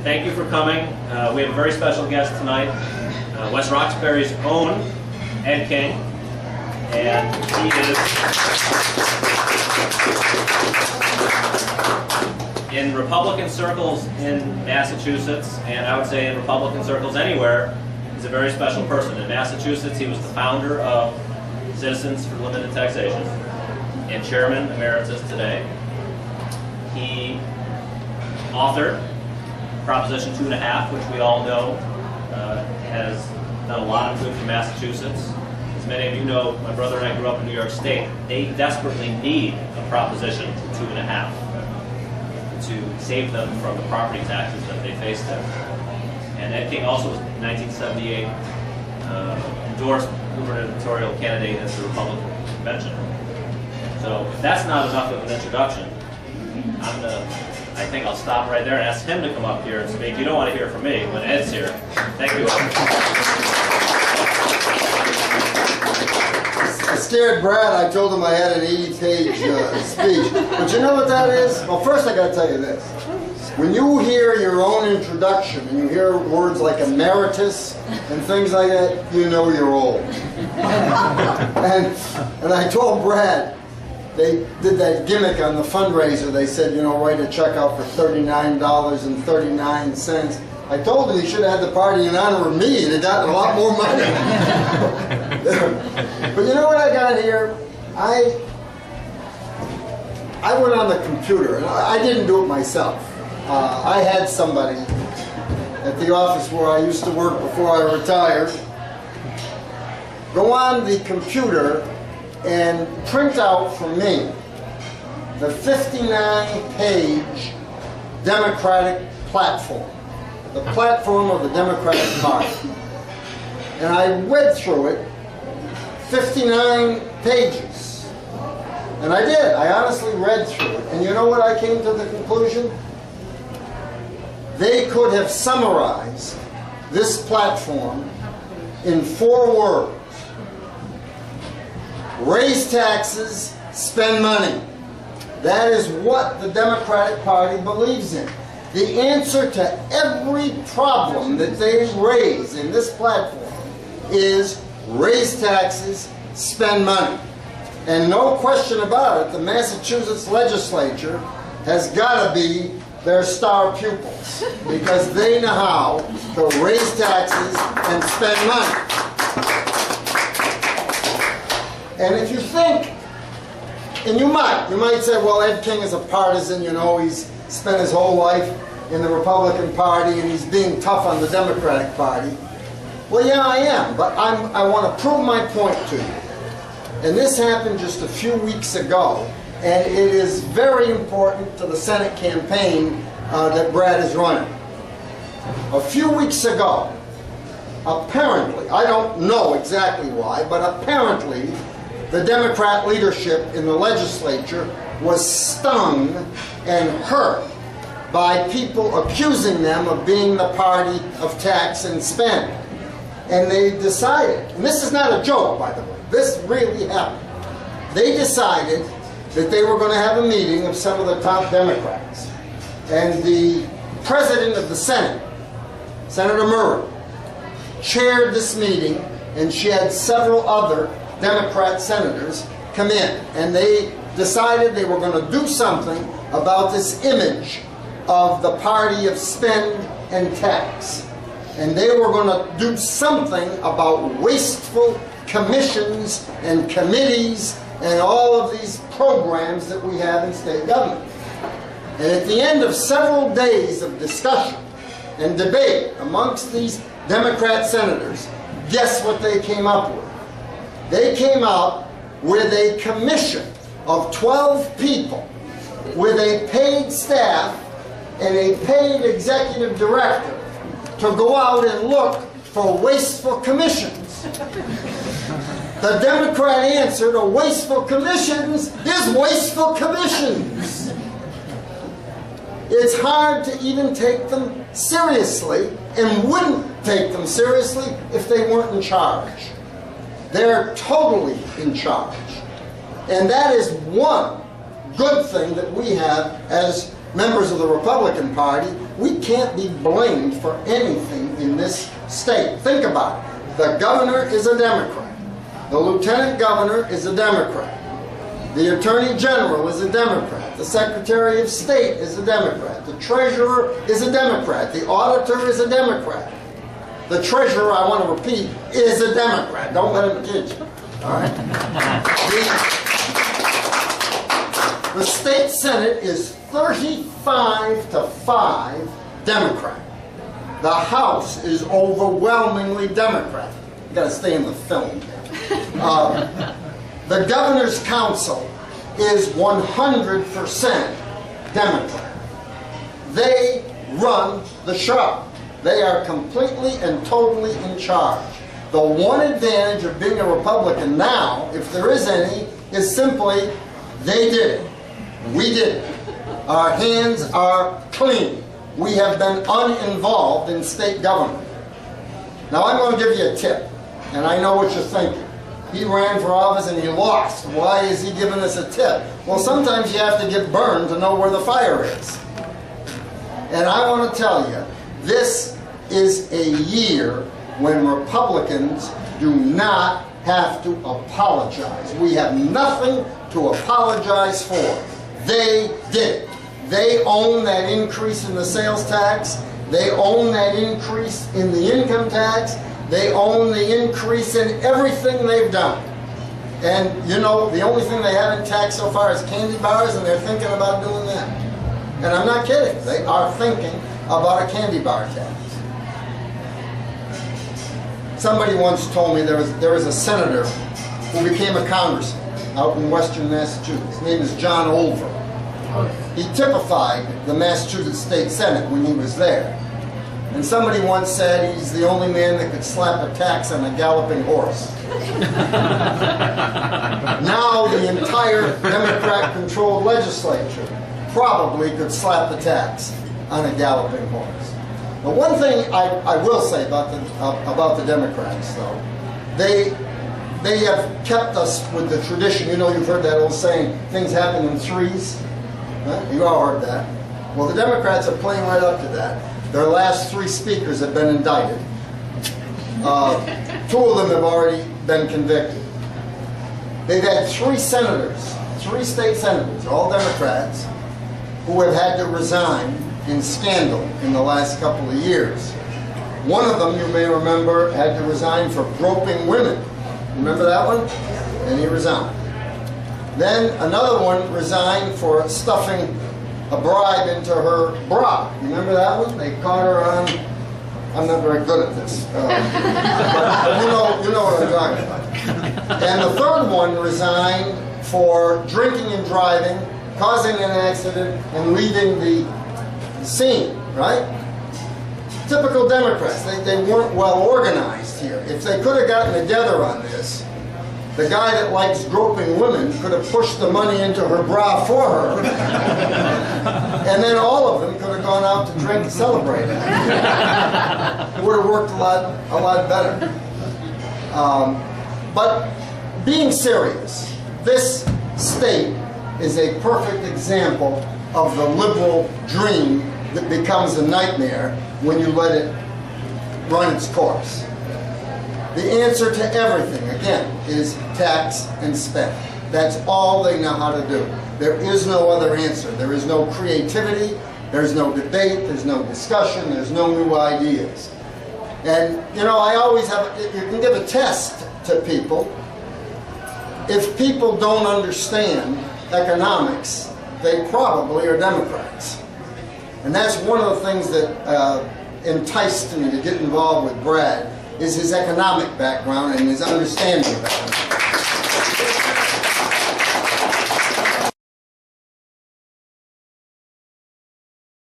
thank you for coming. We have a very special guest tonight, West Roxbury's own Ed King, and he is in Republican circles in Massachusetts, and I would say in Republican circles anywhere. He's a very special person. In Massachusetts, he was the founder of Citizens for Limited Taxation and Chairman Emeritus today. He authored Proposition 2.5, which we all know has done a lot of good for Massachusetts. As many of you know, my brother and I grew up in New York State. They desperately need a Proposition 2.5 to save them from the property taxes that they face there. And Ed King also was, in 1978, endorsed gubernatorial candidate at the Republican convention. So if that's not enough of an introduction, I think I'll stop right there and ask him to come up here and speak. You don't want to hear from me when Ed's here. Thank you. I scared Brad. I told him I had an 80-page speech. But you know what that is? Well, first I got to tell you this. When you hear your own introduction and you hear words like emeritus and things like that, you know you're old. and I told Brad, they did that gimmick on the fundraiser. They said, you know, write a check out for $39.39. I told him he should have had the party in honor of me and it got a lot more money. But you know what I got here? I went on the computer, and I didn't do it myself. I had somebody at the office where I used to work before I retired go on the computer and print out for me the 59-page Democratic platform, the platform of the Democratic Party. And I read through it, 59 pages. And I did. I honestly read through it. And you know what I came to the conclusion? They could have summarized this platform in 4 words. Raise taxes, spend money. That is what the Democratic Party believes in. The answer to every problem that they raise in this platform is raise taxes, spend money. And no question about it, the Massachusetts legislature has got to be their star pupils because they know how to raise taxes and spend money. And if you think, and you might say, well, Ed King is a partisan, you know, he's spent his whole life in the Republican Party and he's being tough on the Democratic Party. Well, yeah, I am, but I want to prove my point to you. And this happened just a few weeks ago, and it is very important to the Senate campaign that Brad is running. A few weeks ago, apparently, I don't know exactly why, but apparently the Democrat leadership in the legislature was stung and hurt by people accusing them of being the party of tax and spend. And they decided, and this is not a joke, by the way, this really happened. They decided that they were going to have a meeting of some of the top Democrats. And the president of the Senate, Senator Murray, chaired this meeting, and she had several other Democrat senators come in. And they decided they were going to do something about this image of the party of spend and tax. And they were going to do something about wasteful commissions and committees and all of these programs that we have in state government. And at the end of several days of discussion and debate amongst these Democrat senators, guess what they came up with? They came up with a commission of 12 people with a paid staff and a paid executive director to go out and look for wasteful commissions. The Democrat answer to wasteful commissions is wasteful commissions. It's hard to even take them seriously, and wouldn't take them seriously if they weren't in charge. They're totally in charge. And that is one good thing that we have as members of the Republican Party We can't be blamed for anything in this state. Think about it. The governor is a Democrat. The lieutenant governor is a Democrat. The attorney general is a Democrat. The secretary of state is a Democrat. The treasurer is a Democrat. The auditor is a Democrat. The treasurer, I want to repeat, is a Democrat. Don't let him kid you. All right? The state senate is 35-5 Democrat. The House is overwhelmingly Democrat. You got to stay in the film. The governor's council is 100% Democrat. They run the show. They are completely and totally in charge. The one advantage of being a Republican now, if there is any, is simply they did it. We did it. Our hands are clean. We have been uninvolved in state government. Now I'm going to give you a tip, and I know what you're thinking. He ran for office and he lost. Why is he giving us a tip? Well, sometimes you have to get burned to know where the fire is. And I want to tell you, this is a year when Republicans do not have to apologize. We have nothing to apologize for. They did it. They own that increase in the sales tax. They own that increase in the income tax. They own the increase in everything they've done. And you know, the only thing they haven't taxed so far is candy bars, and they're thinking about doing that. And I'm not kidding. They are thinking about a candy bar tax. Somebody once told me there was a senator who became a congressman out in western Massachusetts. His name is John Olver. He typified the Massachusetts State Senate when he was there. And somebody once said he's the only man that could slap a tax on a galloping horse. Now the entire Democrat-controlled legislature probably could slap the tax on a galloping horse. But one thing I will say about the Democrats, though, they have kept us with the tradition. You know, you've heard that old saying, things happen in threes. Huh? You all heard that. Well, the Democrats are playing right up to that. Their last 3 speakers have been indicted. 2 of them have already been convicted. They've had 3 senators, 3 state senators, all Democrats, who have had to resign in scandal in the last couple of years. One of them, you may remember, had to resign for groping women. Remember that one? And he resigned. Then another one resigned for stuffing a bribe into her bra. You remember that one? They caught her on, I'm not very good at this, but you know what I'm talking about. And the third one resigned for drinking and driving, causing an accident, and leaving the scene, right? Typical Democrats, they weren't well organized here. If they could have gotten together on this, the guy that likes groping women could have pushed the money into her bra for her. And then all of them could have gone out to drink and celebrate it. It would have worked a lot better. But being serious, this state is a perfect example of the liberal dream that becomes a nightmare when you let it run its course. The answer to everything, again, is tax and spend. That's all they know how to do. There is no other answer. There is no creativity, there's no debate, there's no discussion, there's no new ideas. And, you know, I always have, you can give a test to people. If people don't understand economics, they probably are Democrats. And that's one of the things that enticed me to get involved with Brad, is his economic background and his understanding of economics.